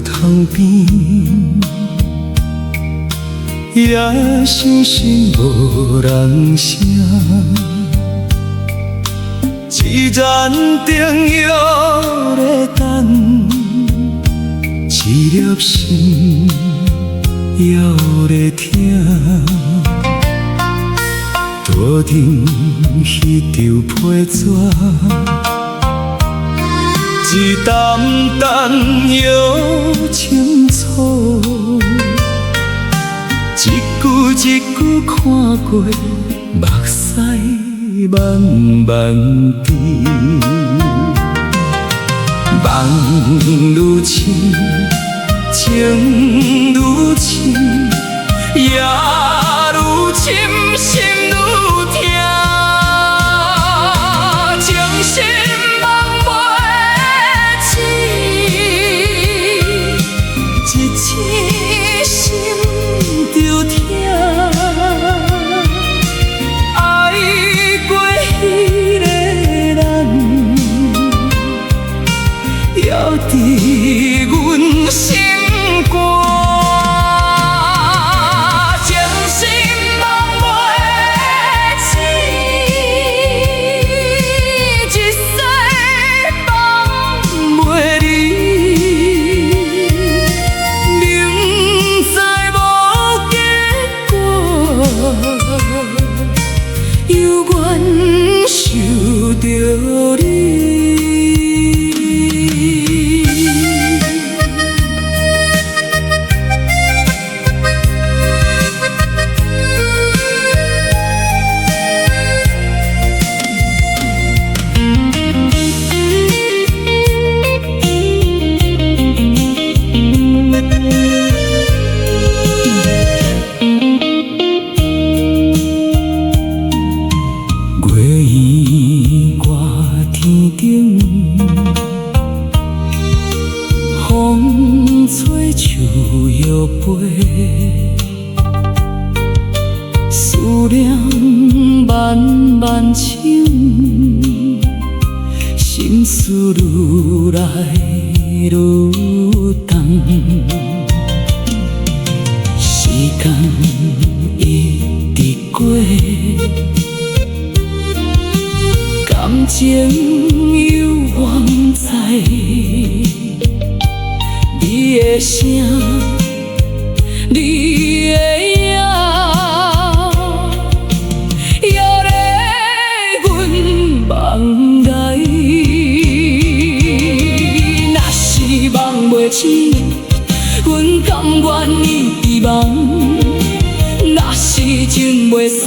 塘边，夜深深无人声，一盏灯摇咧等，一粒心犹咧听。桌顶迄张批纸，一淡淡摇清楚，一句一句看过，目屎慢慢滴。梦愈深，情愈深，夜愈深，心愈痛。情深梦袂醒，一痴心着痛。爱过迄个人，还伫阮心肝。犹原想着你。风吹树摇飞，思念慢慢深，心事愈来愈重。时间一直过，感情犹原在。你的声，你的影，摇咧阮梦内。若是梦袂醒，阮甘愿依伫梦；若是情袂散，